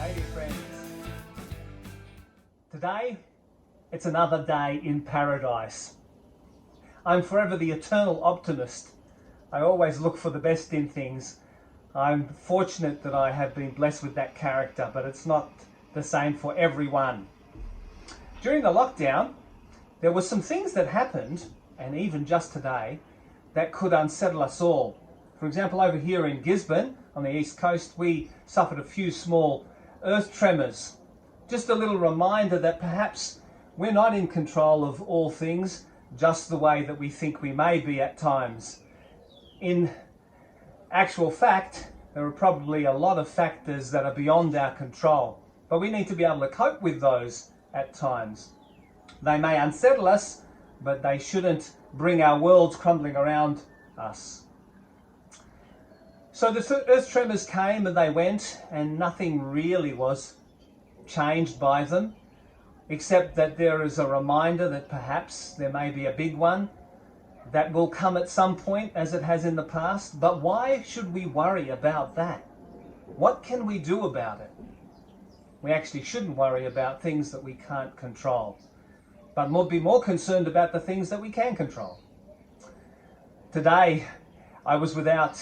Hey dear friends, today it's another day in paradise. I'm forever the eternal optimist. I always look for the best in things. I'm fortunate that I have been blessed with that character, but it's not the same for everyone. During the lockdown, there were some things that happened, and even just today, that could unsettle us all. For example, over here in Gisborne, on the east coast, we suffered a few small earth tremors. Just a little reminder that perhaps we're not in control of all things, just the way that we think we may be at times. In actual fact, there are probably a lot of factors that are beyond our control, but we need to be able to cope with those at times. They may unsettle us, but they shouldn't bring our worlds crumbling around us. So the earth tremors came and they went, and nothing really was changed by them, except that there is a reminder that perhaps there may be a big one that will come at some point, as it has in the past. But why should we worry about that? What can we do about it? We actually shouldn't worry about things that we can't control, but be more concerned about the things that we can control. Today, I was without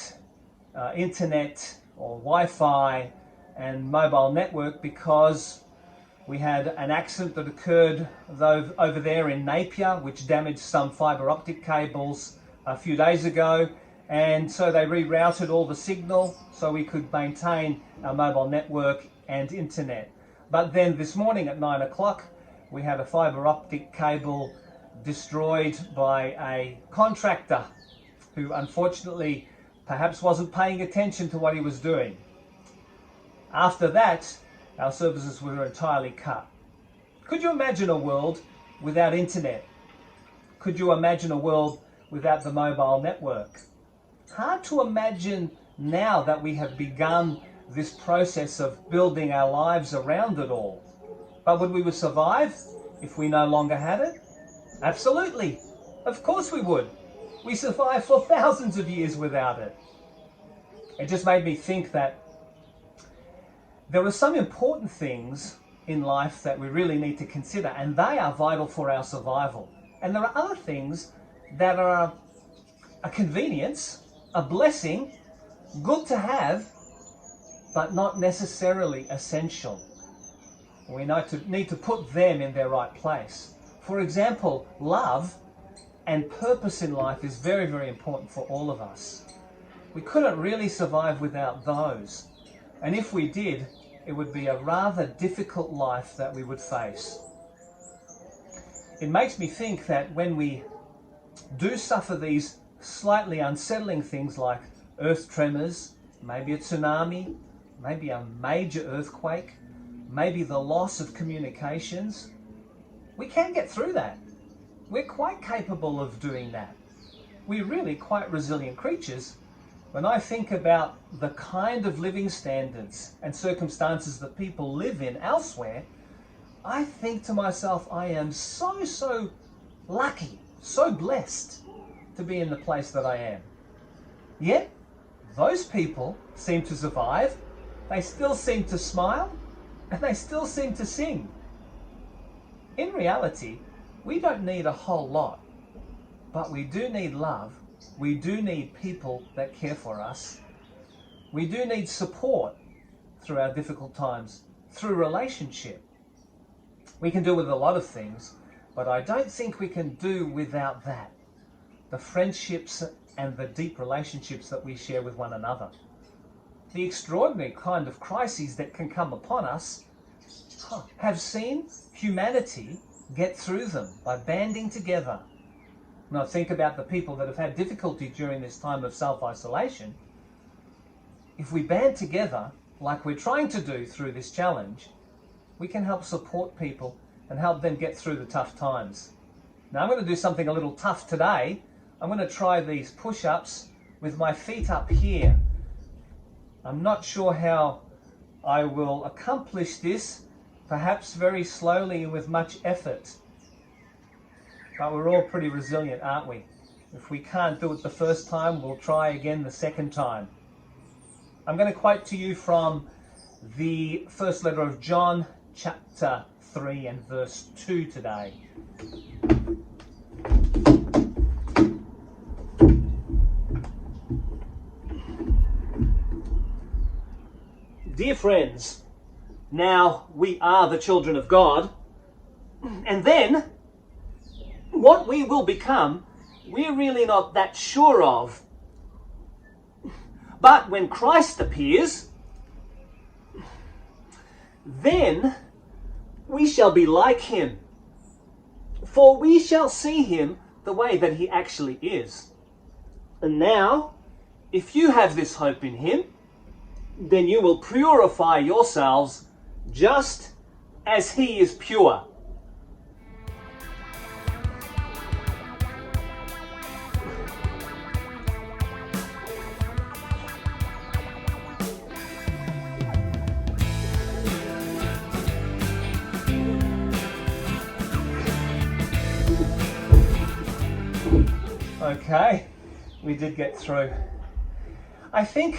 internet or Wi-Fi and mobile network because we had an accident that occurred over there in Napier, which damaged some fibre optic cables a few days ago, and so they rerouted all the signal so we could maintain our mobile network and internet. But then this morning at 9 o'clock, we had a fibre optic cable destroyed by a contractor who unfortunately perhaps wasn't paying attention to what he was doing. After that, our services were entirely cut. Could you imagine a world without internet? Could you imagine a world without the mobile network? Hard to imagine now that we have begun this process of building our lives around it all. But would we survive if we no longer had it? Absolutely. Of course we would. We survived for thousands of years without it. It just made me think that there are some important things in life that we really need to consider, and they are vital for our survival. And there are other things that are a convenience, a blessing, good to have, but not necessarily essential. We need to put them in their right place. For example, love and purpose in life is very, very important for all of us. We couldn't really survive without those. And if we did, it would be a rather difficult life that we would face. It makes me think that when we do suffer these slightly unsettling things like earth tremors, maybe a tsunami, maybe a major earthquake, maybe the loss of communications, we can get through that. We're quite capable of doing that. We're really quite resilient creatures. When I think about the kind of living standards and circumstances that people live in elsewhere, I think to myself, I am so lucky, so blessed to be in the place that I am. Yet, those people seem to survive, they still seem to smile, and they still seem to sing. In reality, we don't need a whole lot, but we do need love. We do need people that care for us. We do need support through our difficult times, through relationship. We can do with a lot of things, but I don't think we can do without that. The friendships and the deep relationships that we share with one another. The extraordinary kind of crises that can come upon us have seen humanity get through them by banding together. Now think about the people that have had difficulty during this time of self-isolation. If we band together, like we're trying to do through this challenge, we can help support people and help them get through the tough times. Now I'm going to do something a little tough today. I'm going to try these push-ups with my feet up here. I'm not sure how I will accomplish this, perhaps very slowly and with much effort. But we're all pretty resilient, aren't we? If we can't do it the first time, we'll try again the second time. I'm going to quote to you from the first letter of John, chapter 3 and verse 2 today. Dear friends, now we are the children of God, and then what we will become, we're really not that sure of. But when Christ appears, then we shall be like him, for we shall see him the way that he actually is. And now, if you have this hope in him, then you will purify yourselves just as he is pure. Okay, we did get through. I think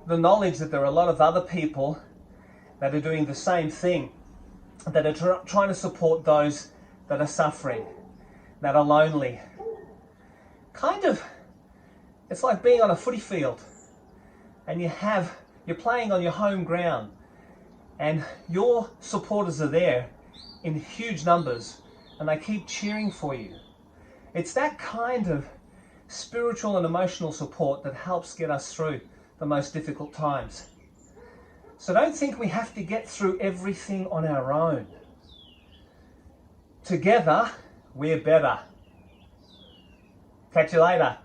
the knowledge that there are a lot of other people that are doing the same thing, that are trying to support those that are suffering, that are lonely. Kind of, it's like being on a footy field and you're playing on your home ground and your supporters are there in huge numbers and they keep cheering for you. It's that kind of spiritual and emotional support that helps get us through the most difficult times. So don't think we have to get through everything on our own. Together, we're better. Catch you later.